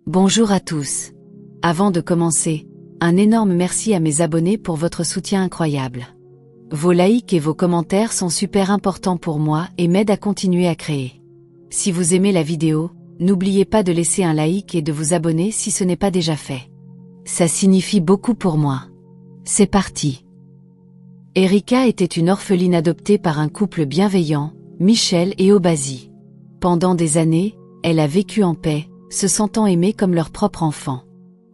Bonjour à tous. Avant de commencer, un énorme merci à mes abonnés pour votre soutien incroyable. Vos likes et vos commentaires sont super importants pour moi et m'aident à continuer à créer. Si vous aimez la vidéo, n'oubliez pas de laisser un like et de vous abonner si ce n'est pas déjà fait. Ça signifie beaucoup pour moi. C'est parti. Erika était une orpheline adoptée par un couple bienveillant, Michel et Obasi. Pendant des années, elle a vécu en paix, se sentant aimée comme leur propre enfant.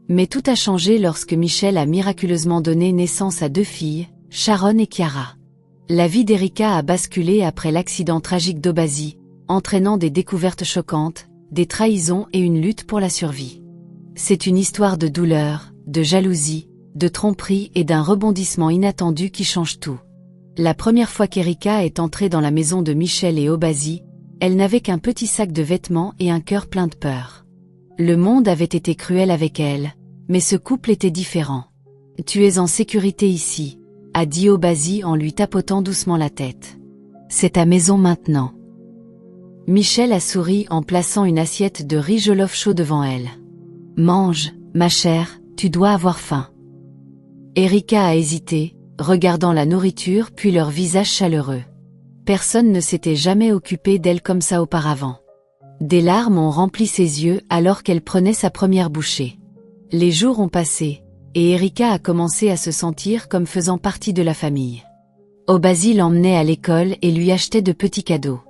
Mais tout a changé lorsque Michel a miraculeusement donné naissance à 2 filles, Sharon et Chiara. La vie d'Erika a basculé après l'accident tragique d'Obasi, entraînant des découvertes choquantes, des trahisons et une lutte pour la survie. C'est une histoire de douleur, de jalousie, de tromperie et d'un rebondissement inattendu qui change tout. La première fois qu'Erika est entrée dans la maison de Michel et Obasi, elle n'avait qu'un petit sac de vêtements et un cœur plein de peur. Le monde avait été cruel avec elle, mais ce couple était différent. « Tu es en sécurité ici », a dit Obasi en lui tapotant doucement la tête. « C'est ta maison maintenant. » Michel a souri en plaçant une assiette de riz jollof chaud devant elle. « Mange, ma chère, tu dois avoir faim. » Erika a hésité, regardant la nourriture puis leur visage chaleureux. Personne ne s'était jamais occupé d'elle comme ça auparavant. Des larmes ont rempli ses yeux alors qu'elle prenait sa première bouchée. Les jours ont passé, et Erika a commencé à se sentir comme faisant partie de la famille. Obasi l'emmenait à l'école et lui achetait de petits cadeaux.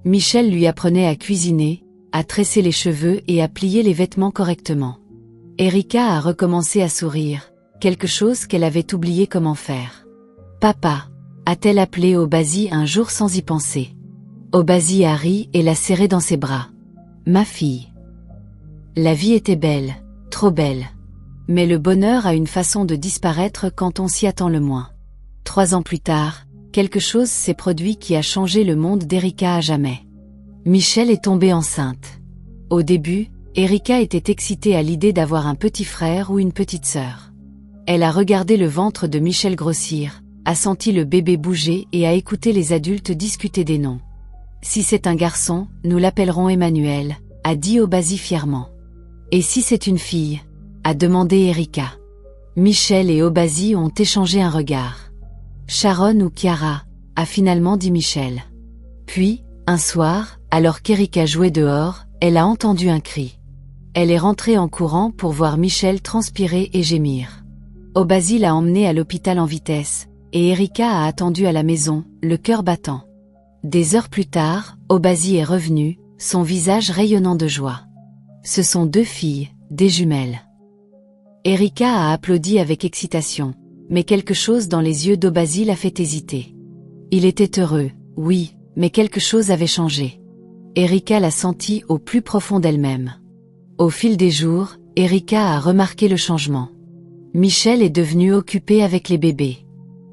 Michel lui apprenait à cuisiner, à tresser les cheveux et à plier les vêtements correctement. Erika a recommencé à sourire, quelque chose qu'elle avait oublié comment faire. « Papa », a-t-elle appelé Obasi un jour sans y penser. Obasi a ri et l'a serrée dans ses bras. « Ma fille. » La vie était belle, trop belle. Mais le bonheur a une façon de disparaître quand on s'y attend le moins. 3 ans plus tard, quelque chose s'est produit qui a changé le monde d'Erika à jamais. Michel est tombée enceinte. Au début, Erika était excitée à l'idée d'avoir un petit frère ou une petite sœur. Elle a regardé le ventre de Michel grossir, a senti le bébé bouger et a écouté les adultes discuter des noms. « Si c'est un garçon, nous l'appellerons Emmanuel », a dit Obasi fièrement. « Et si c'est une fille ?» a demandé Erika. Michel et Obasi ont échangé un regard. « Sharon ou Chiara ?» a finalement dit Michel. Puis, un soir, alors qu'Erika jouait dehors, elle a entendu un cri. Elle est rentrée en courant pour voir Michel transpirer et gémir. Obasi l'a emmenée à l'hôpital en vitesse, et Erika a attendu à la maison, le cœur battant. Des heures plus tard, Obasi est revenu, son visage rayonnant de joie. Ce sont 2 filles, des jumelles. Erika a applaudi avec excitation, mais quelque chose dans les yeux d'Obasi l'a fait hésiter. Il était heureux, oui, mais quelque chose avait changé. Erika l'a senti au plus profond d'elle-même. Au fil des jours, Erika a remarqué le changement. Michel est devenu occupé avec les bébés.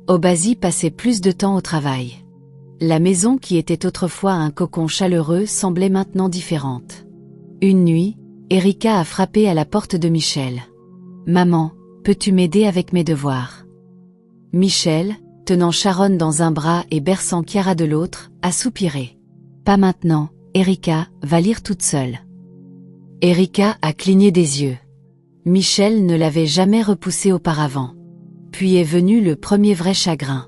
Obasi passait plus de temps au travail. La maison qui était autrefois un cocon chaleureux semblait maintenant différente. Une nuit, Erika a frappé à la porte de Michel. « Maman, peux-tu m'aider avec mes devoirs ?» Michel, tenant Sharon dans un bras et berçant Chiara de l'autre, a soupiré. « Pas maintenant, Erika, va lire toute seule. » Erika a cligné des yeux. Michel ne l'avait jamais repoussée auparavant. Puis est venu le premier vrai chagrin.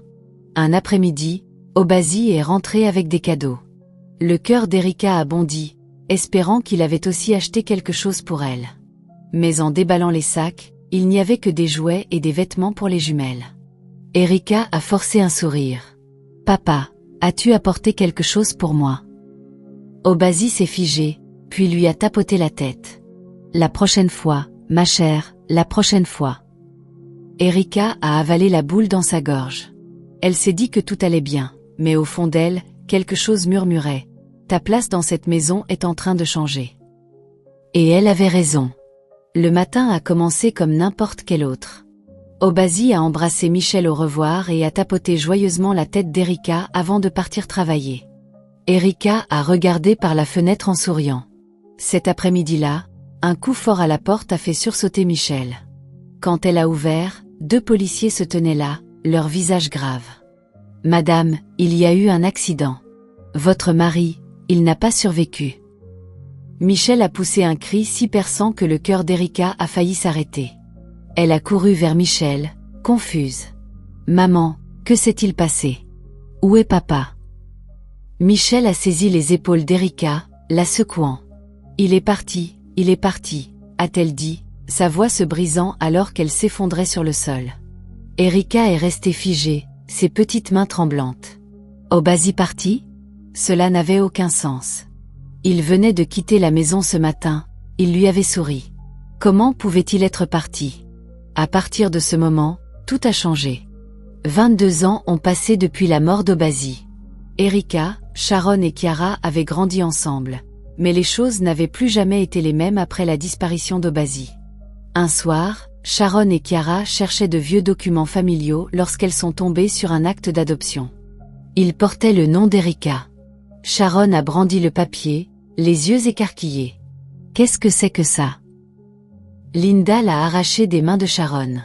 Un après-midi, Obasi est rentré avec des cadeaux. Le cœur d'Erika a bondi, espérant qu'il avait aussi acheté quelque chose pour elle. Mais en déballant les sacs, il n'y avait que des jouets et des vêtements pour les jumelles. Erika a forcé un sourire. « Papa, as-tu apporté quelque chose pour moi ?» Obasi s'est figé, puis lui a tapoté la tête. « La prochaine fois, ma chère, la prochaine fois. » Erika a avalé la boule dans sa gorge. Elle s'est dit que tout allait bien, mais au fond d'elle, quelque chose murmurait. « Ta place dans cette maison est en train de changer. » Et elle avait raison. Le matin a commencé comme n'importe quel autre. Obasi a embrassé Michel au revoir et a tapoté joyeusement la tête d'Erika avant de partir travailler. Erika a regardé par la fenêtre en souriant. Cet après-midi-là, un coup fort à la porte a fait sursauter Michel. Quand elle a ouvert, 2 policiers se tenaient là, leur visage grave. « Madame, il y a eu un accident. Votre mari, il n'a pas survécu. » Michel a poussé un cri si perçant que le cœur d'Erika a failli s'arrêter. Elle a couru vers Michel, confuse. « Maman, que s'est-il passé? Où est papa ?» Michel a saisi les épaules d'Erika, la secouant. « Il est parti, a-t-elle dit, sa voix se brisant alors qu'elle s'effondrait sur le sol. Erika est restée figée, ses petites mains tremblantes. Obasi parti? Cela n'avait aucun sens. Il venait de quitter la maison ce matin, il lui avait souri. Comment pouvait-il être parti? À partir de ce moment, tout a changé. 22 ans ont passé depuis la mort d'Obasi. Erika, Sharon et Chiara avaient grandi ensemble, mais les choses n'avaient plus jamais été les mêmes après la disparition d'Obasi. Un soir, Sharon et Chiara cherchaient de vieux documents familiaux lorsqu'elles sont tombées sur un acte d'adoption. Il portait le nom d'Erika. Sharon a brandi le papier, les yeux écarquillés. Qu'est-ce que c'est que ça? Linda l'a arraché des mains de Sharon.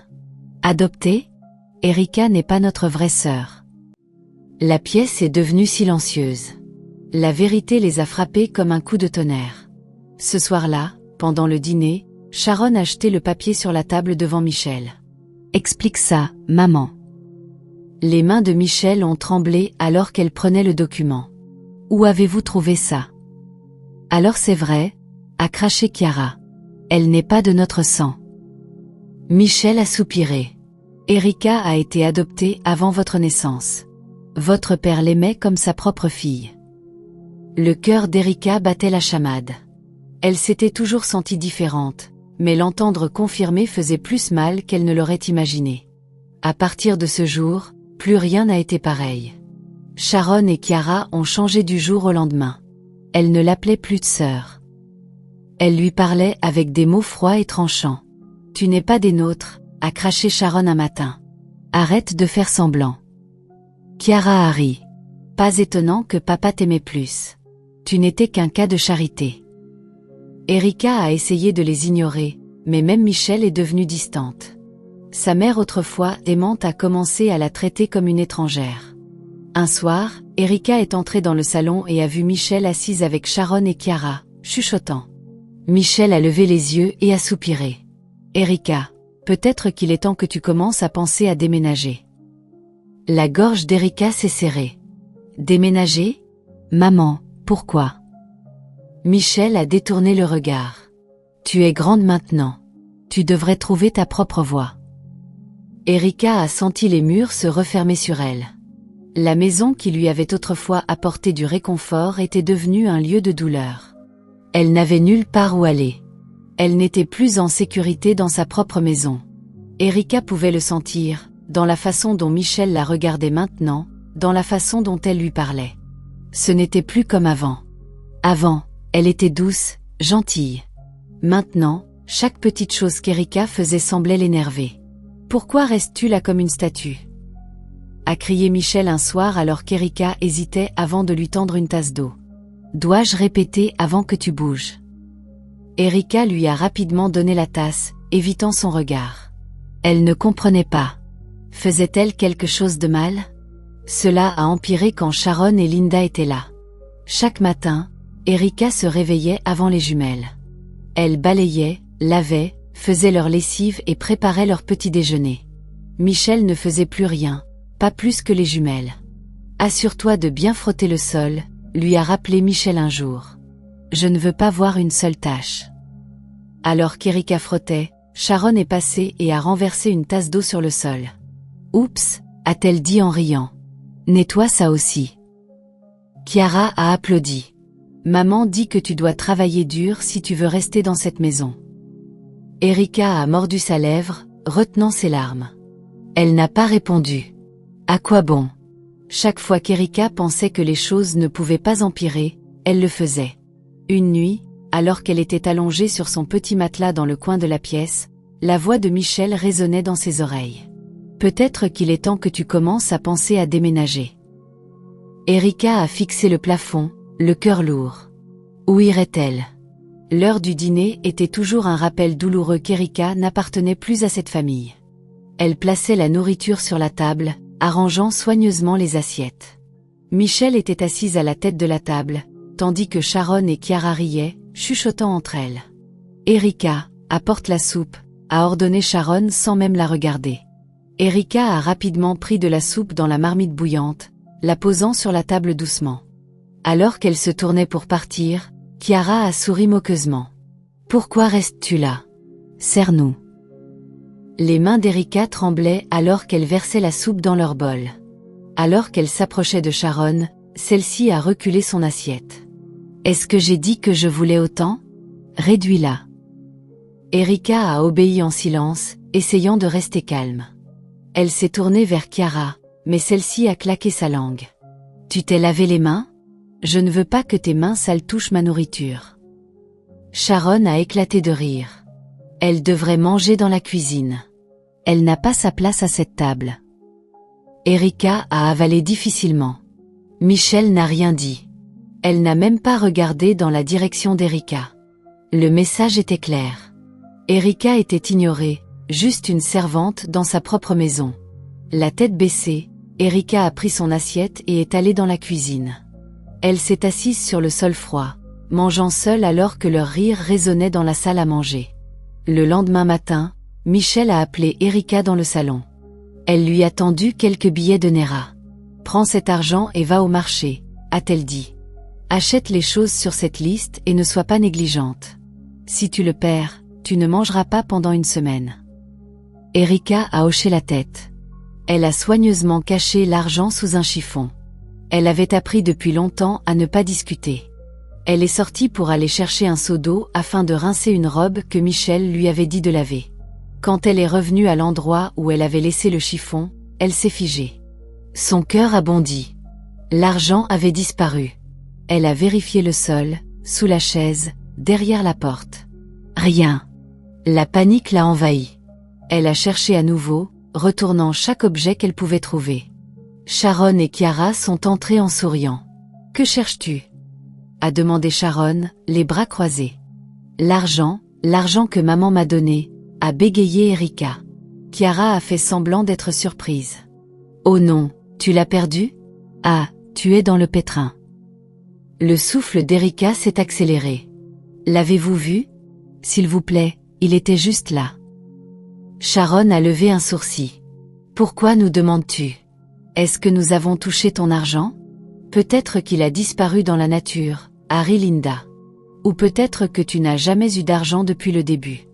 Adoptée? Erika n'est pas notre vraie sœur. La pièce est devenue silencieuse. La vérité les a frappés comme un coup de tonnerre. Ce soir-là, pendant le dîner, Sharon a jeté le papier sur la table devant Michel. « Explique ça, maman. » Les mains de Michel ont tremblé alors qu'elle prenait le document. « Où avez-vous trouvé ça? » « Alors c'est vrai, » a craché Chiara. « Elle n'est pas de notre sang. » Michel a soupiré. « Erika a été adoptée avant votre naissance. Votre père l'aimait comme sa propre fille. » Le cœur d'Erika battait la chamade. Elle s'était toujours sentie différente, mais l'entendre confirmer faisait plus mal qu'elle ne l'aurait imaginé. À partir de ce jour, plus rien n'a été pareil. Sharon et Chiara ont changé du jour au lendemain. Elle ne l'appelait plus de sœur. Elle lui parlait avec des mots froids et tranchants. « Tu n'es pas des nôtres », a craché Sharon un matin. « Arrête de faire semblant. » Chiara a ri. « Pas étonnant que papa t'aimait plus. Tu n'étais qu'un cas de charité. » Erika a essayé de les ignorer, mais même Michel est devenue distante. Sa mère autrefois aimante a commencé à la traiter comme une étrangère. Un soir, Erika est entrée dans le salon et a vu Michel assise avec Sharon et Chiara, chuchotant. Michel a levé les yeux et a soupiré. « Erika, peut-être qu'il est temps que tu commences à penser à déménager. » La gorge d'Erika s'est serrée. « Déménager? Maman, pourquoi? » Michel a détourné le regard. « Tu es grande maintenant. Tu devrais trouver ta propre voie. » Erika a senti les murs se refermer sur elle. La maison qui lui avait autrefois apporté du réconfort était devenue un lieu de douleur. Elle n'avait nulle part où aller. Elle n'était plus en sécurité dans sa propre maison. Erika pouvait le sentir, dans la façon dont Michel la regardait maintenant, dans la façon dont elle lui parlait. Ce n'était plus comme avant. Avant, elle était douce, gentille. Maintenant, chaque petite chose qu'Erika faisait semblait l'énerver. « Pourquoi restes-tu là comme une statue ?» a crié Michel un soir alors qu'Erika hésitait avant de lui tendre une tasse d'eau. « Dois-je répéter avant que tu bouges ?» Erika lui a rapidement donné la tasse, évitant son regard. Elle ne comprenait pas. Faisait-elle quelque chose de mal? Cela a empiré quand Sharon et Linda étaient là. Chaque matin, Erika se réveillait avant les jumelles. Elle balayait, lavait, faisait leur lessive et préparait leur petit déjeuner. Michel ne faisait plus rien, pas plus que les jumelles. « Assure-toi de bien frotter le sol », lui a rappelé Michel un jour. « Je ne veux pas voir une seule tache. » Alors qu'Erika frottait, Sharon est passée et a renversé une tasse d'eau sur le sol. « Oups », a-t-elle dit en riant. « Nettoie ça aussi. » Chiara a applaudi. « Maman dit que tu dois travailler dur si tu veux rester dans cette maison. » Erika a mordu sa lèvre, retenant ses larmes. Elle n'a pas répondu. À quoi bon? Chaque fois qu'Erika pensait que les choses ne pouvaient pas empirer, elle le faisait. Une nuit, alors qu'elle était allongée sur son petit matelas dans le coin de la pièce, la voix de Michel résonnait dans ses oreilles. « Peut-être qu'il est temps que tu commences à penser à déménager. » Erika a fixé le plafond, le cœur lourd. Où irait-elle? L'heure du dîner était toujours un rappel douloureux qu'Erika n'appartenait plus à cette famille. Elle plaçait la nourriture sur la table, arrangeant soigneusement les assiettes. Michel était assise à la tête de la table, tandis que Sharon et Chiara riaient, chuchotant entre elles. Erika, apporte la soupe, a ordonné Sharon sans même la regarder. Erika a rapidement pris de la soupe dans la marmite bouillante, la posant sur la table doucement. Alors qu'elle se tournait pour partir, Chiara a souri moqueusement. « Pourquoi restes-tu là? Sers-nous. » Les mains d'Erika tremblaient alors qu'elle versait la soupe dans leur bol. Alors qu'elle s'approchait de Sharon, celle-ci a reculé son assiette. « Est-ce que j'ai dit que je voulais autant? Réduis-la. » Erika a obéi en silence, essayant de rester calme. Elle s'est tournée vers Chiara, mais celle-ci a claqué sa langue. « Tu t'es lavé les mains? Je ne veux pas que tes mains sales touchent ma nourriture. » Sharon a éclaté de rire. Elle devrait manger dans la cuisine. Elle n'a pas sa place à cette table. Erika a avalé difficilement. Michel n'a rien dit. Elle n'a même pas regardé dans la direction d'Erika. Le message était clair. Erika était ignorée, juste une servante dans sa propre maison. La tête baissée, Erika a pris son assiette et est allée dans la cuisine. Elle s'est assise sur le sol froid, mangeant seule alors que leur rire résonnait dans la salle à manger. Le lendemain matin, Michel a appelé Erika dans le salon. Elle lui a tendu quelques billets de Nera. « Prends cet argent et va au marché », a-t-elle dit. « Achète les choses sur cette liste et ne sois pas négligente. Si tu le perds, tu ne mangeras pas pendant une semaine. » Erika a hoché la tête. Elle a soigneusement caché l'argent sous un chiffon. Elle avait appris depuis longtemps à ne pas discuter. Elle est sortie pour aller chercher un seau d'eau afin de rincer une robe que Michel lui avait dit de laver. Quand elle est revenue à l'endroit où elle avait laissé le chiffon, elle s'est figée. Son cœur a bondi. L'argent avait disparu. Elle a vérifié le sol, sous la chaise, derrière la porte. Rien. La panique l'a envahie. Elle a cherché à nouveau, retournant chaque objet qu'elle pouvait trouver. Sharon et Chiara sont entrées en souriant. « Que cherches-tu » a demandé Sharon, les bras croisés. « L'argent que maman m'a donné », a bégayé Erika. Chiara a fait semblant d'être surprise. « Oh non, tu l'as perdu ? Ah, tu es dans le pétrin. » Le souffle d'Erika s'est accéléré. « L'avez-vous vu ? S'il vous plaît, il était juste là. » Sharon a levé un sourcil. « Pourquoi nous demandes-tu ? Est-ce que nous avons touché ton argent ? Peut-être qu'il a disparu dans la nature, a ri Linda. Ou peut-être que tu n'as jamais eu d'argent depuis le début. »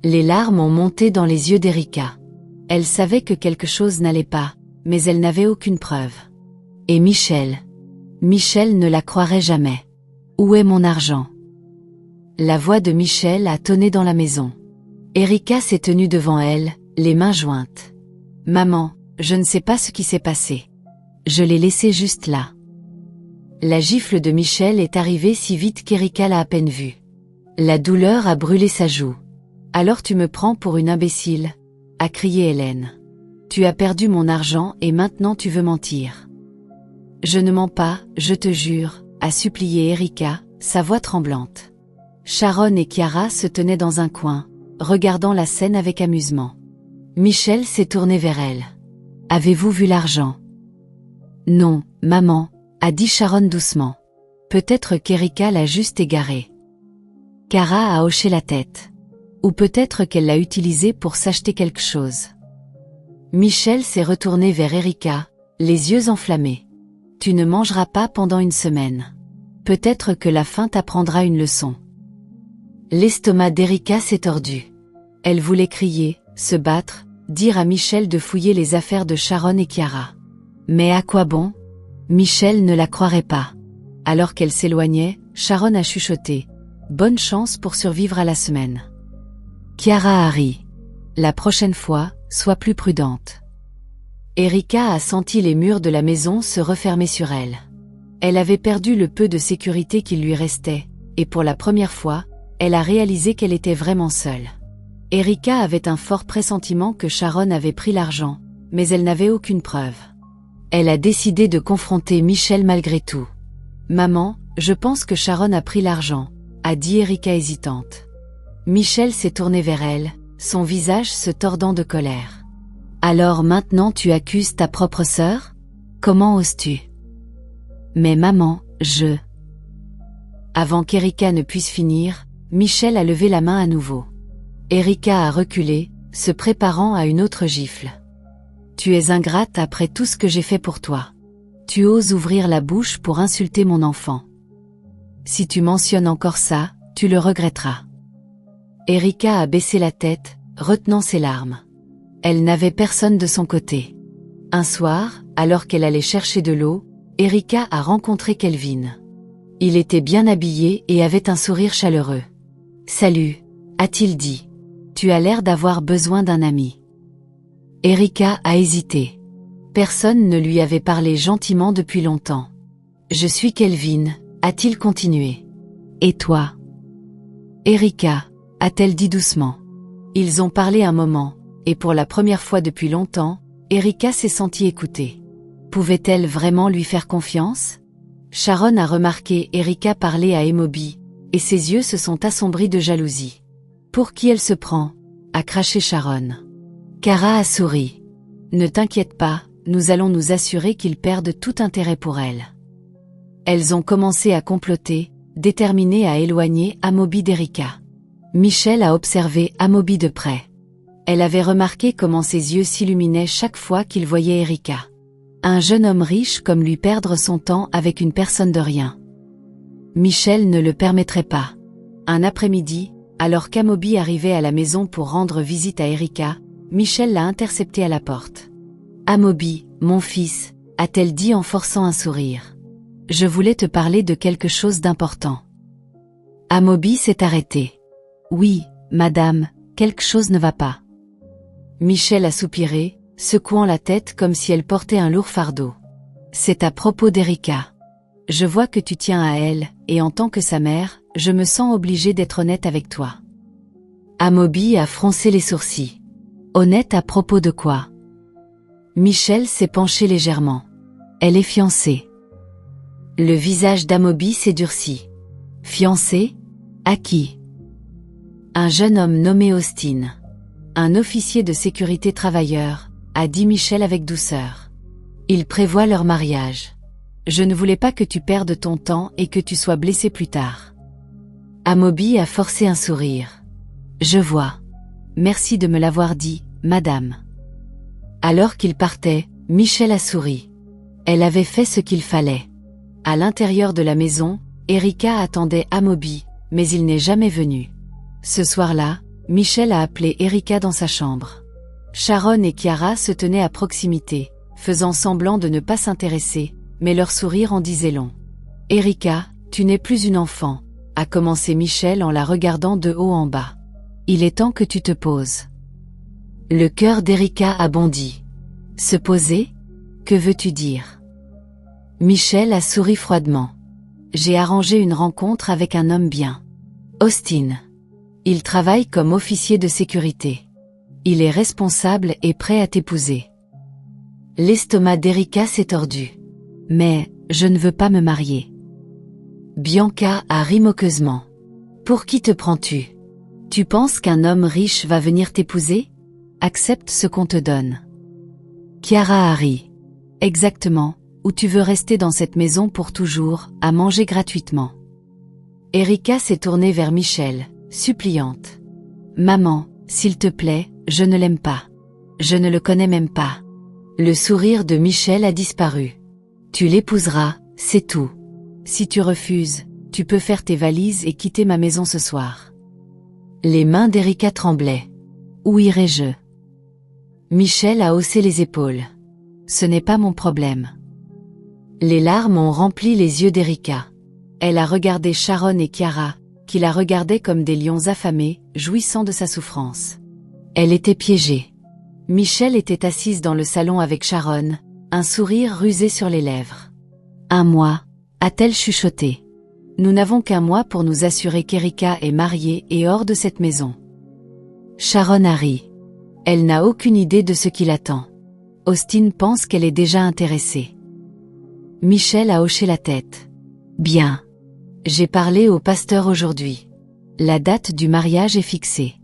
Les larmes ont monté dans les yeux d'Erika. Elle savait que quelque chose n'allait pas, mais elle n'avait aucune preuve. Et Michel ne la croirait jamais. Où est mon argent ? La voix de Michel a tonné dans la maison. Erika s'est tenue devant elle, les mains jointes. « Maman, je ne sais pas ce qui s'est passé. Je l'ai laissé juste là. » La gifle de Michel est arrivée si vite qu'Erika l'a à peine vue. La douleur a brûlé sa joue. « Alors tu me prends pour une imbécile » a crié Hélène. « Tu as perdu mon argent et maintenant tu veux mentir. »« Je ne mens pas, je te jure » a supplié Erika, sa voix tremblante. Sharon et Chiara se tenaient dans un coin, regardant la scène avec amusement. Michel s'est tourné vers elle. « Avez-vous vu l'argent ? » « Non, maman » a dit Sharon doucement. Peut-être qu'Erika l'a juste égaré. Chiara a hoché la tête. Ou peut-être qu'elle l'a utilisé pour s'acheter quelque chose. Michel s'est retourné vers Erika, les yeux enflammés. « Tu ne mangeras pas pendant une semaine. Peut-être que la faim t'apprendra une leçon. » L'estomac d'Erika s'est tordu. Elle voulait crier, se battre, dire à Michel de fouiller les affaires de Sharon et Chiara. Mais à quoi bon ? Michel ne la croirait pas. Alors qu'elle s'éloignait, Sharon a chuchoté. « Bonne chance pour survivre à la semaine. » Chiara a ri. « La prochaine fois, sois plus prudente. » Erika a senti les murs de la maison se refermer sur elle. Elle avait perdu le peu de sécurité qu'il lui restait, et pour la première fois, elle a réalisé qu'elle était vraiment seule. Erika avait un fort pressentiment que Sharon avait pris l'argent, mais elle n'avait aucune preuve. Elle a décidé de confronter Michel malgré tout. « Maman, je pense que Sharon a pris l'argent », a dit Erika hésitante. Michel s'est tourné vers elle, son visage se tordant de colère. « Alors maintenant tu accuses ta propre sœur ? Comment oses-tu ? » « Mais maman, Avant qu'Erika ne puisse finir, Michel a levé la main à nouveau. Erika a reculé, se préparant à une autre gifle. Tu es ingrate après tout ce que j'ai fait pour toi. Tu oses ouvrir la bouche pour insulter mon enfant. Si tu mentionnes encore ça, tu le regretteras. Erika a baissé la tête, retenant ses larmes. Elle n'avait personne de son côté. Un soir, alors qu'elle allait chercher de l'eau, Erika a rencontré Kelvin. Il était bien habillé et avait un sourire chaleureux. « Salut », a-t-il dit. « Tu as l'air d'avoir besoin d'un ami. » Erika a hésité. Personne ne lui avait parlé gentiment depuis longtemps. « Je suis Kelvin », a-t-il continué. « Et toi ?» Erika, a-t-elle dit doucement. Ils ont parlé un moment, et pour la première fois depuis longtemps, Erika s'est sentie écoutée. Pouvait-elle vraiment lui faire confiance? Sharon a remarqué Erika parler à Emobi, et ses yeux se sont assombris de jalousie. « Pour qui elle se prend ?» a craché Sharon. Kara a souri. « Ne t'inquiète pas, nous allons nous assurer qu'ils perdent tout intérêt pour elle. » Elles ont commencé à comploter, déterminées à éloigner Amobi d'Erika. Michel a observé Amobi de près. Elle avait remarqué comment ses yeux s'illuminaient chaque fois qu'il voyait Erika. Un jeune homme riche comme lui perdre son temps avec une personne de rien. Michel ne le permettrait pas. Un après-midi, alors qu'Amobi arrivait à la maison pour rendre visite à Erika, Michel l'a intercepté à la porte. « Amobi, mon fils », a-t-elle dit en forçant un sourire. « Je voulais te parler de quelque chose d'important. » Amobi s'est arrêté. « Oui, madame, quelque chose ne va pas. » Michel a soupiré, secouant la tête comme si elle portait un lourd fardeau. « C'est à propos d'Erika. Je vois que tu tiens à elle, et en tant que sa mère, je me sens obligée d'être honnête avec toi. » Amobi a froncé les sourcils. « Honnête à propos de quoi ?» Michel s'est penché légèrement. « Elle est fiancée. » Le visage d'Amobi s'est durci. « Fiancée? À qui ?» Un jeune homme nommé Austin. Un officier de sécurité travailleur, a dit Michel avec douceur. Il prévoit leur mariage. Je ne voulais pas que tu perdes ton temps et que tu sois blessé plus tard. Amobi a forcé un sourire. Je vois. Merci de me l'avoir dit, madame. Alors qu'il partait, Michel a souri. Elle avait fait ce qu'il fallait. À l'intérieur de la maison, Erika attendait Amobi, mais il n'est jamais venu. Ce soir-là, Michel a appelé Erika dans sa chambre. Sharon et Chiara se tenaient à proximité, faisant semblant de ne pas s'intéresser, mais leur sourire en disait long. « Erika, tu n'es plus une enfant », a commencé Michel en la regardant de haut en bas. « Il est temps que tu te poses. » Le cœur d'Erika a bondi. « Se poser? Que veux-tu dire ?» Michel a souri froidement. « J'ai arrangé une rencontre avec un homme bien. Austin. Il travaille comme officier de sécurité. Il est responsable et prêt à t'épouser. » L'estomac d'Erika s'est tordu. « Mais, je ne veux pas me marier. » Bianca a ri moqueusement. « Pour qui te prends-tu? Tu penses qu'un homme riche va venir t'épouser? Accepte ce qu'on te donne. » Chiara a ri. « Exactement, ou tu veux rester dans cette maison pour toujours, à manger gratuitement. » Erika s'est tournée vers Michel, suppliante. « Maman, s'il te plaît, je ne l'aime pas. Je ne le connais même pas. » Le sourire de Michel a disparu. « Tu l'épouseras, c'est tout. Si tu refuses, tu peux faire tes valises et quitter ma maison ce soir. » Les mains d'Erika tremblaient. « Où irai-je » Michel a haussé les épaules. « Ce n'est pas mon problème. » Les larmes ont rempli les yeux d'Erika. Elle a regardé Sharon et Chiara, qui la regardaient comme des lions affamés, jouissant de sa souffrance. Elle était piégée. Michel était assise dans le salon avec Sharon, un sourire rusé sur les lèvres. « Un mois, a-t-elle chuchoté. Nous n'avons qu'un mois pour nous assurer qu'Erika est mariée et hors de cette maison. » Sharon a ri. Elle n'a aucune idée de ce qui l'attend. Austin pense qu'elle est déjà intéressée. Michel a hoché la tête. « Bien. J'ai parlé au pasteur aujourd'hui. La date du mariage est fixée. »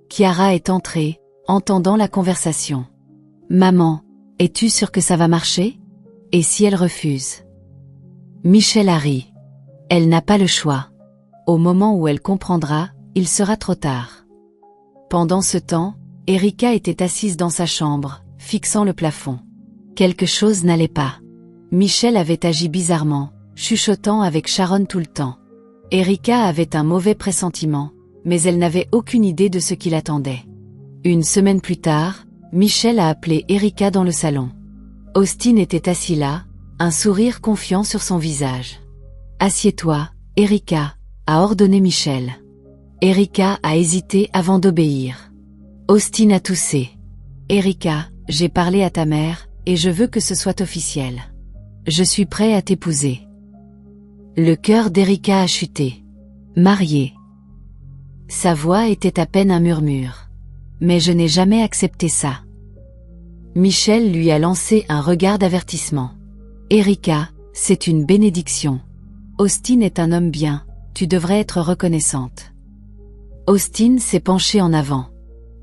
Chiara est entrée, entendant la conversation. « Maman, es-tu sûre que ça va marcher? Et si elle refuse ?» Michel a ri. « Elle n'a pas le choix. Au moment où elle comprendra, il sera trop tard. Pendant ce temps, Erika était assise dans sa chambre, fixant le plafond. Quelque chose n'allait pas. Michel avait agi bizarrement, chuchotant avec Sharon tout le temps. Erika avait un mauvais pressentiment, mais elle n'avait aucune idée de ce qui l'attendait. Une semaine plus tard, Michel a appelé Erika dans le salon. Austin était assis là, un sourire confiant sur son visage. « Assieds-toi, Erika », a ordonné Michel. Erika a hésité avant d'obéir. Austin a toussé. « Erika, j'ai parlé à ta mère, et je veux que ce soit officiel. Je suis prêt à t'épouser. » Le cœur d'Erika a chuté. Mariée. Sa voix était à peine un murmure. Mais je n'ai jamais accepté ça. Michel lui a lancé un regard d'avertissement. Erika, c'est une bénédiction. Austin est un homme bien, tu devrais être reconnaissante. Austin s'est penché en avant.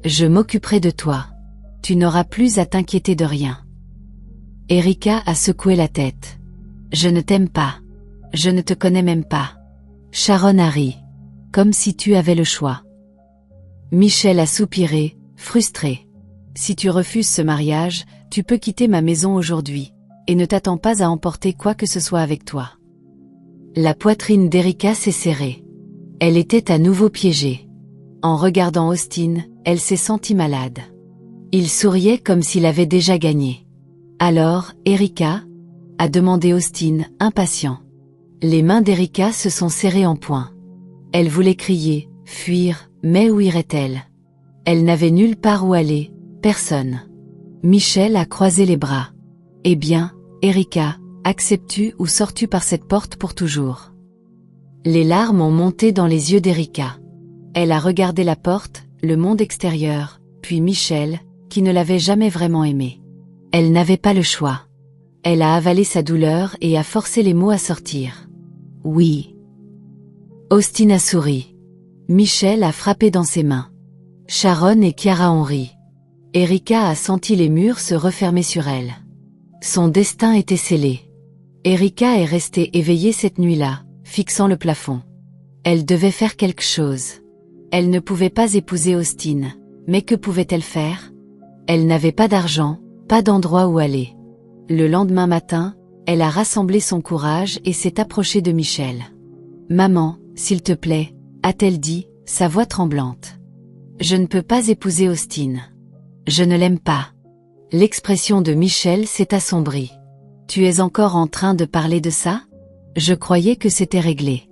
Je m'occuperai de toi. Tu n'auras plus à t'inquiéter de rien. Erika a secoué la tête. Je ne t'aime pas. Je ne te connais même pas. Sharon a ri. Comme si tu avais le choix. Michel a soupiré, frustré. Si tu refuses ce mariage, tu peux quitter ma maison aujourd'hui, et ne t'attends pas à emporter quoi que ce soit avec toi. La poitrine d'Erika s'est serrée. Elle était à nouveau piégée. En regardant Austin, elle s'est sentie malade. Il souriait comme s'il avait déjà gagné. Alors, Erika ? A demandé Austin, impatient. Les mains d'Erika se sont serrées en poing. Elle voulait crier, fuir, mais où irait-elle? Elle n'avait nulle part où aller, personne. Michel a croisé les bras. Eh bien, Erika, acceptes-tu ou sors-tu par cette porte pour toujours? Les larmes ont monté dans les yeux d'Erika. Elle a regardé la porte, le monde extérieur, puis Michel, qui ne l'avait jamais vraiment aimée. Elle n'avait pas le choix. Elle a avalé sa douleur et a forcé les mots à sortir. Oui. Austin a souri. Michel a frappé dans ses mains. Sharon et Chiara ont ri. Erika a senti les murs se refermer sur elle. Son destin était scellé. Erika est restée éveillée cette nuit-là, fixant le plafond. Elle devait faire quelque chose. Elle ne pouvait pas épouser Austin, mais que pouvait-elle faire? Elle n'avait pas d'argent, pas d'endroit où aller. Le lendemain matin, elle a rassemblé son courage et s'est approchée de Michel. « Maman, s'il te plaît », a-t-elle dit, sa voix tremblante. « Je ne peux pas épouser Austin. Je ne l'aime pas. » L'expression de Michel s'est assombrie. « Tu es encore en train de parler de ça? Je croyais que c'était réglé. »«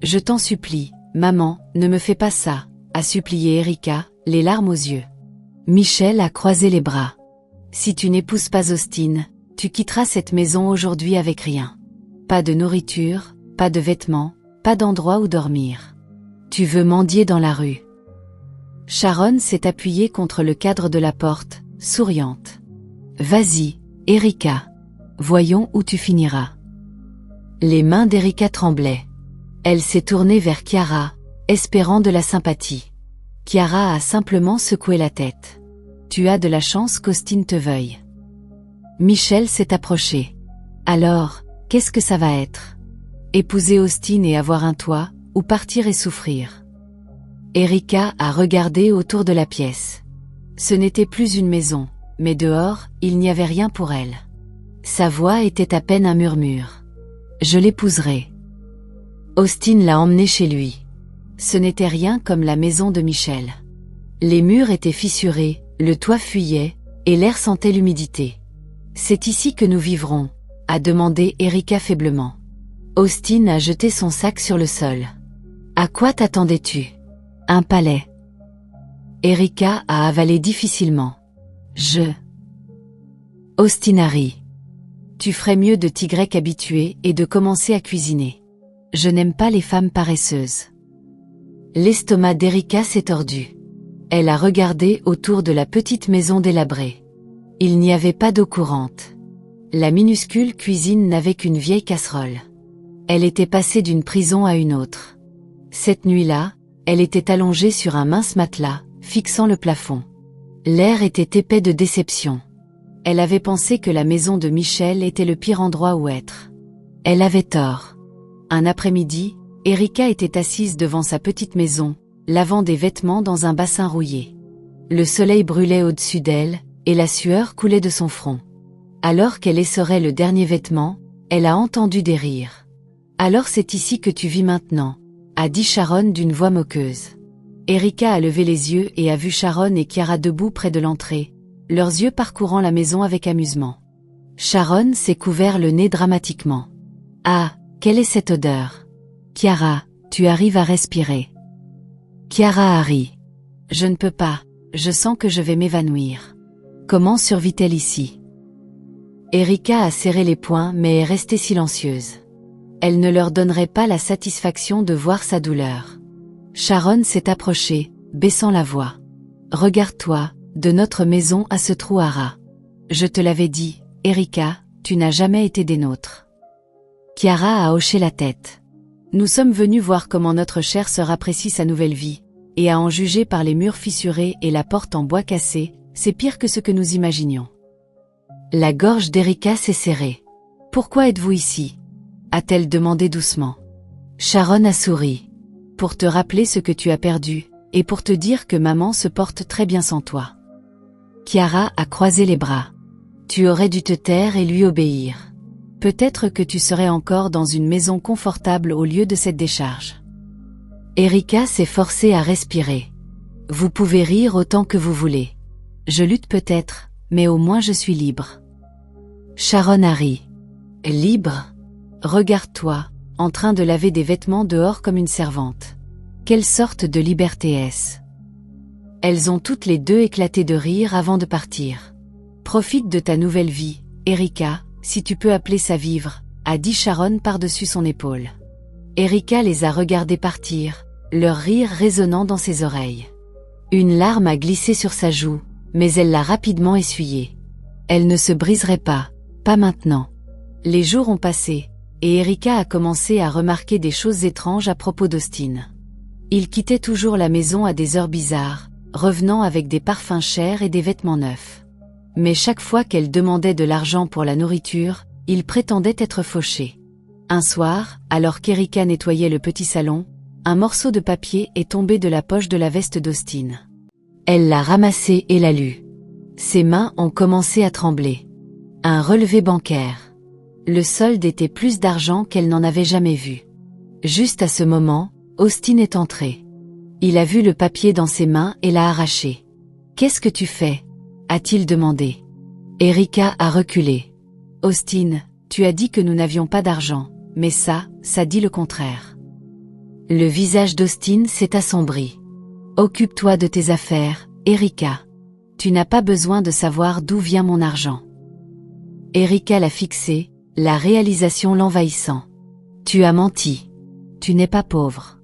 Je t'en supplie, maman, ne me fais pas ça », a supplié Erika, les larmes aux yeux. Michel a croisé les bras. « Si tu n'épouses pas Austin, tu quitteras cette maison aujourd'hui avec rien. Pas de nourriture, pas de vêtements, pas d'endroit où dormir. Tu veux mendier dans la rue. » Sharon s'est appuyée contre le cadre de la porte, souriante. « Vas-y, Erika. Voyons où tu finiras. » Les mains d'Erika tremblaient. Elle s'est tournée vers Chiara, espérant de la sympathie. Chiara a simplement secoué la tête. « Tu as de la chance qu'Austin te veuille. » Michel s'est approché. « Alors, qu'est-ce que ça va être? Épouser Austin et avoir un toit, ou partir et souffrir ?» Erika a regardé autour de la pièce. Ce n'était plus une maison, mais dehors, il n'y avait rien pour elle. Sa voix était à peine un murmure. « Je l'épouserai. » Austin l'a emmenée chez lui. Ce n'était rien comme la maison de Michel. Les murs étaient fissurés, le toit fuyait, et l'air sentait l'humidité. « C'est ici que nous vivrons », a demandé Erika faiblement. Austin a jeté son sac sur le sol. « À quoi t'attendais-tu? Un palais. » Erika a avalé difficilement. « Je... » Austin a ri. « Tu ferais mieux de t'y habituer et de commencer à cuisiner. Je n'aime pas les femmes paresseuses. » L'estomac d'Erika s'est tordu. Elle a regardé autour de la petite maison délabrée. Il n'y avait pas d'eau courante. La minuscule cuisine n'avait qu'une vieille casserole. Elle était passée d'une prison à une autre. Cette nuit-là, elle était allongée sur un mince matelas, fixant le plafond. L'air était épais de déception. Elle avait pensé que la maison de Michel était le pire endroit où être. Elle avait tort. Un après-midi, Erika était assise devant sa petite maison, lavant des vêtements dans un bassin rouillé. Le soleil brûlait au-dessus d'elle, et la sueur coulait de son front. Alors qu'elle essorait le dernier vêtement, elle a entendu des rires. « Alors c'est ici que tu vis maintenant », a dit Sharon d'une voix moqueuse. Erika a levé les yeux et a vu Sharon et Kiara debout près de l'entrée, leurs yeux parcourant la maison avec amusement. Sharon s'est couvert le nez dramatiquement. « Ah, quelle est cette odeur ? Kiara, tu arrives à respirer. » Kiara a ri. « Je ne peux pas, je sens que je vais m'évanouir. Comment survit-elle ici ?» Erika a serré les poings mais est restée silencieuse. Elle ne leur donnerait pas la satisfaction de voir sa douleur. Sharon s'est approchée, baissant la voix. « Regarde-toi, de notre maison à ce trou à rats. Je te l'avais dit, Erika, tu n'as jamais été des nôtres. » Kiara a hoché la tête. « Nous sommes venus voir comment notre chère sœur apprécie sa nouvelle vie, et à en juger par les murs fissurés et la porte en bois cassé, c'est pire que ce que nous imaginions. » La gorge d'Erika s'est serrée. « Pourquoi êtes-vous ici ?» a-t-elle demandé doucement. Sharon a souri. « Pour te rappeler ce que tu as perdu, et pour te dire que maman se porte très bien sans toi. » Kiara a croisé les bras. « Tu aurais dû te taire et lui obéir. Peut-être que tu serais encore dans une maison confortable au lieu de cette décharge. » Erika s'est forcée à respirer. « Vous pouvez rire autant que vous voulez. Je lutte peut-être, mais au moins je suis libre. » Sharon a ri. « Libre ? Regarde-toi, en train de laver des vêtements dehors comme une servante. Quelle sorte de liberté est-ce ?» Elles ont toutes les deux éclaté de rire avant de partir. « Profite de ta nouvelle vie, Erika, si tu peux appeler ça vivre, » a dit Sharon par-dessus son épaule. Erika les a regardés partir, leur rire résonnant dans ses oreilles. Une larme a glissé sur sa joue, mais elle l'a rapidement essuyée. Elle ne se briserait pas maintenant. Les jours ont passé, et Erika a commencé à remarquer des choses étranges à propos d'Austin. Il quittait toujours la maison à des heures bizarres, revenant avec des parfums chers et des vêtements neufs. Mais chaque fois qu'elle demandait de l'argent pour la nourriture, il prétendait être fauché. Un soir, alors qu'Erika nettoyait le petit salon, un morceau de papier est tombé de la poche de la veste d'Austin. Elle l'a ramassé et l'a lu. Ses mains ont commencé à trembler. Un relevé bancaire. Le solde était plus d'argent qu'elle n'en avait jamais vu. Juste à ce moment, Austin est entré. Il a vu le papier dans ses mains et l'a arraché. « Qu'est-ce que tu fais ?» a-t-il demandé. Erika a reculé. « Austin, tu as dit que nous n'avions pas d'argent, mais ça dit le contraire. » Le visage d'Austin s'est assombri. « Occupe-toi de tes affaires, Erika. Tu n'as pas besoin de savoir d'où vient mon argent. » Erika l'a fixé, la réalisation l'envahissant. « Tu as menti. Tu n'es pas pauvre. »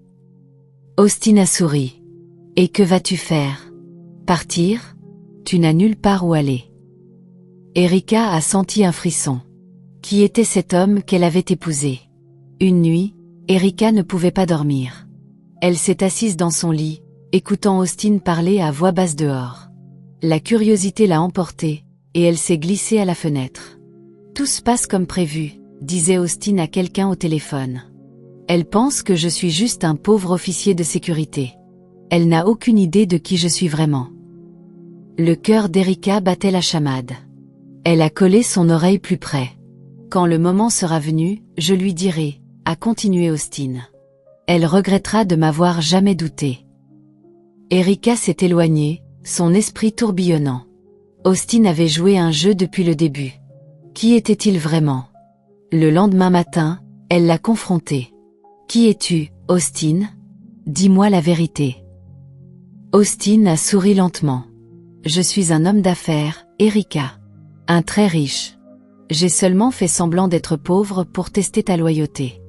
Austin a souri. « Et que vas-tu faire ? Partir ? Tu n'as nulle part où aller. » Erika a senti un frisson. Qui était cet homme qu'elle avait épousé ? Une nuit, Erika ne pouvait pas dormir. Elle s'est assise dans son lit, écoutant Austin parler à voix basse dehors. La curiosité l'a emportée, et elle s'est glissée à la fenêtre. « Tout se passe comme prévu », disait Austin à quelqu'un au téléphone. « Elle pense que je suis juste un pauvre officier de sécurité. Elle n'a aucune idée de qui je suis vraiment. » Le cœur d'Erika battait la chamade. Elle a collé son oreille plus près. « Quand le moment sera venu, je lui dirai », a continué Austin. « Elle regrettera de m'avoir jamais douté. » Erika s'est éloignée, son esprit tourbillonnant. Austin avait joué un jeu depuis le début. Qui était-il vraiment ? Le lendemain matin, elle l'a confronté. « Qui es-tu, Austin ? Dis-moi la vérité. » Austin a souri lentement. « Je suis un homme d'affaires, Erika. Un très riche. J'ai seulement fait semblant d'être pauvre pour tester ta loyauté. »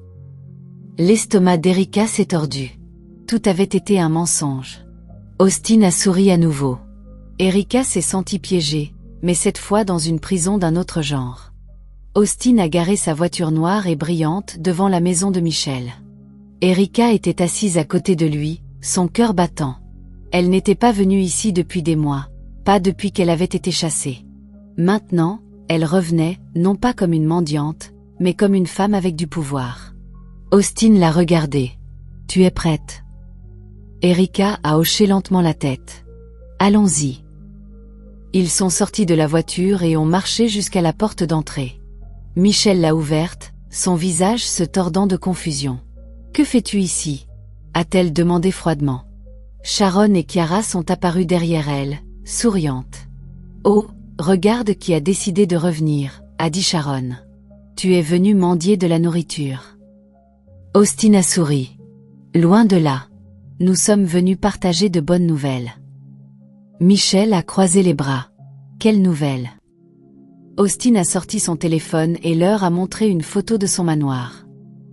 L'estomac d'Erika s'est tordu. Tout avait été un mensonge. Austin a souri à nouveau. Erika s'est sentie piégée, mais cette fois dans une prison d'un autre genre. Austin a garé sa voiture noire et brillante devant la maison de Michel. Erika était assise à côté de lui, son cœur battant. Elle n'était pas venue ici depuis des mois, pas depuis qu'elle avait été chassée. Maintenant, elle revenait, non pas comme une mendiante, mais comme une femme avec du pouvoir. Austin l'a regardé. Tu es prête? Erika a hoché lentement la tête. Allons-y. Ils sont sortis de la voiture et ont marché jusqu'à la porte d'entrée. Michel l'a ouverte, son visage se tordant de confusion. Que fais-tu ici? A-t-elle demandé froidement. Sharon et Chiara sont apparues derrière elle, souriantes. Oh, regarde qui a décidé de revenir, a dit Sharon. Tu es venu mendier de la nourriture. Austin a souri. Loin de là. Nous sommes venus partager de bonnes nouvelles. Michel a croisé les bras. Quelle nouvelle? Austin a sorti son téléphone et leur a montré une photo de son manoir.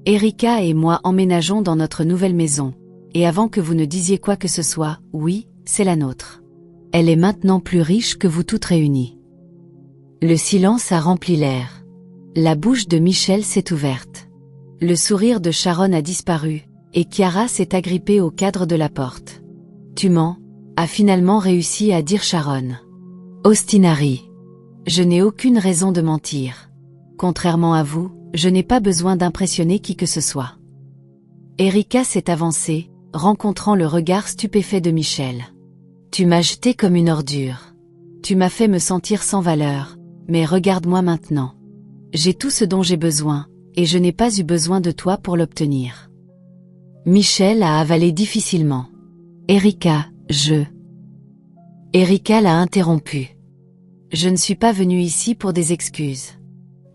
Erika et moi emménageons dans notre nouvelle maison. Et avant que vous ne disiez quoi que ce soit, oui, c'est la nôtre. Elle est maintenant plus riche que vous toutes réunies. Le silence a rempli l'air. La bouche de Michel s'est ouverte. Le sourire de Sharon a disparu, et Chiara s'est agrippée au cadre de la porte. Tu mens, a finalement réussi à dire Sharon. Austin a ri. Je n'ai aucune raison de mentir. Contrairement à vous, je n'ai pas besoin d'impressionner qui que ce soit. Erika s'est avancée, rencontrant le regard stupéfait de Michel. Tu m'as jeté comme une ordure. Tu m'as fait me sentir sans valeur, mais regarde-moi maintenant. J'ai tout ce dont j'ai besoin, et je n'ai pas eu besoin de toi pour l'obtenir. Michel a avalé difficilement. Erika, Erika l'a interrompu. Je ne suis pas venue ici pour des excuses.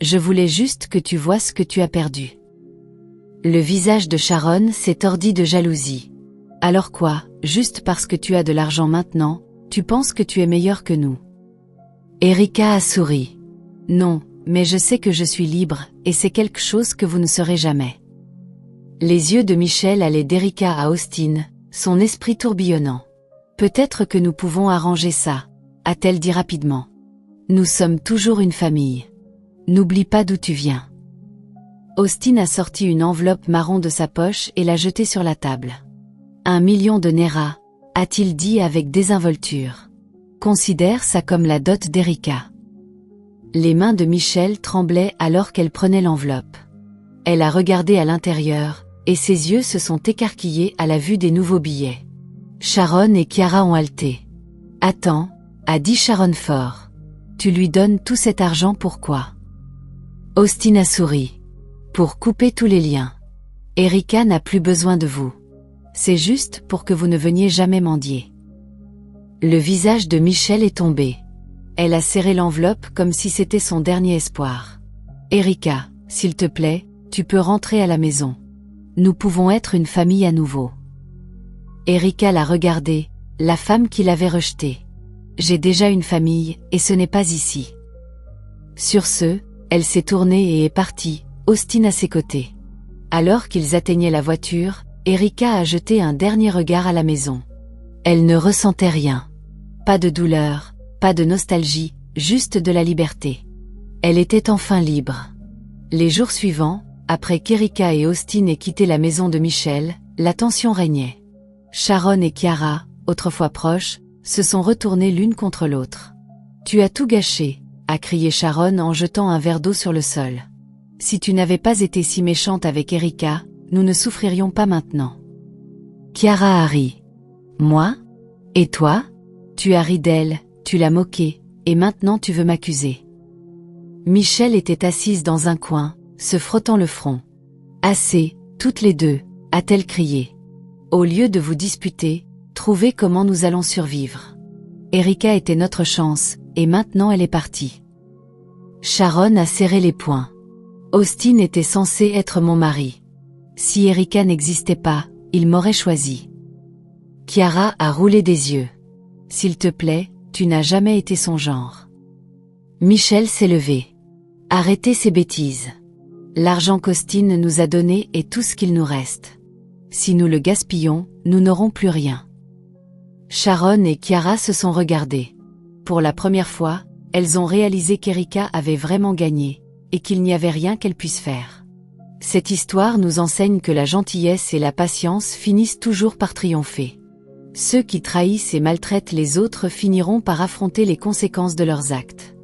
Je voulais juste que tu vois ce que tu as perdu. Le visage de Sharon s'est tordi de jalousie. Alors quoi, juste parce que tu as de l'argent maintenant, tu penses que tu es meilleur que nous? Erika a souri. Non, mais je sais que je suis libre, et c'est quelque chose que vous ne serez jamais. Les yeux de Michel allaient d'Erika à Austin, son esprit tourbillonnant. Peut-être que nous pouvons arranger ça, a-t-elle dit rapidement. Nous sommes toujours une famille. N'oublie pas d'où tu viens. Austin a sorti une enveloppe marron de sa poche et l'a jetée sur la table. 1 million de Naira, a-t-il dit avec désinvolture. Considère ça comme la dot d'Erika. Les mains de Michel tremblaient alors qu'elle prenait l'enveloppe. Elle a regardé à l'intérieur, et ses yeux se sont écarquillés à la vue des nouveaux billets. Sharon et Chiara ont halté. Attends, a dit Sharon fort. Tu lui donnes tout cet argent pourquoi? Austin a souri. Pour couper tous les liens. Erika n'a plus besoin de vous. C'est juste pour que vous ne veniez jamais mendier. Le visage de Michel est tombé. Elle a serré l'enveloppe comme si c'était son dernier espoir. Erika, s'il te plaît, tu peux rentrer à la maison. Nous pouvons être une famille à nouveau. Erika l'a regardée, la femme qui l'avait rejetée. J'ai déjà une famille, et ce n'est pas ici. Sur ce, elle s'est tournée et est partie, Austin à ses côtés. Alors qu'ils atteignaient la voiture, Erika a jeté un dernier regard à la maison. Elle ne ressentait rien. Pas de douleur, pas de nostalgie, juste de la liberté. Elle était enfin libre. Les jours suivants, après qu'Erika et Austin aient quitté la maison de Michel, la tension régnait. Sharon et Chiara, autrefois proches, se sont retournées l'une contre l'autre. « Tu as tout gâché », a crié Sharon en jetant un verre d'eau sur le sol. « Si tu n'avais pas été si méchante avec Erika, nous ne souffririons pas maintenant. » Chiara a ri. « Moi? Et toi? Tu as ri d'elle, tu l'as moquée, et maintenant tu veux m'accuser. » Michel était assise dans un coin, se frottant le front. « Assez, toutes les deux, a-t-elle crié. Au lieu de vous disputer, trouvez comment nous allons survivre. Erika était notre chance, et maintenant elle est partie. » Sharon a serré les poings. Austin était censé être mon mari. Si Erika n'existait pas, il m'aurait choisi. Chiara a roulé des yeux. S'il te plaît, tu n'as jamais été son genre. Michel s'est levé. Arrêtez ces bêtises. L'argent qu'Austin nous a donné est tout ce qu'il nous reste. Si nous le gaspillons, nous n'aurons plus rien. Sharon et Chiara se sont regardées. Pour la première fois, elles ont réalisé qu'Erika avait vraiment gagné, et qu'il n'y avait rien qu'elle puisse faire. Cette histoire nous enseigne que la gentillesse et la patience finissent toujours par triompher. Ceux qui trahissent et maltraitent les autres finiront par affronter les conséquences de leurs actes.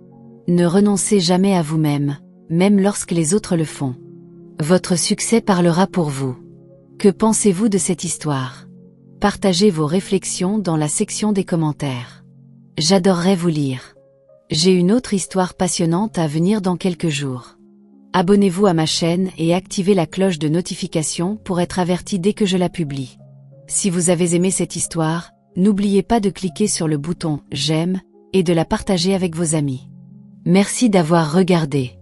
Ne renoncez jamais à vous-même, même lorsque les autres le font. Votre succès parlera pour vous. Que pensez-vous de cette histoire? Partagez vos réflexions dans la section des commentaires. J'adorerais vous lire. J'ai une autre histoire passionnante à venir dans quelques jours. Abonnez-vous à ma chaîne et activez la cloche de notification pour être averti dès que je la publie. Si vous avez aimé cette histoire, n'oubliez pas de cliquer sur le bouton « J'aime » et de la partager avec vos amis. Merci d'avoir regardé.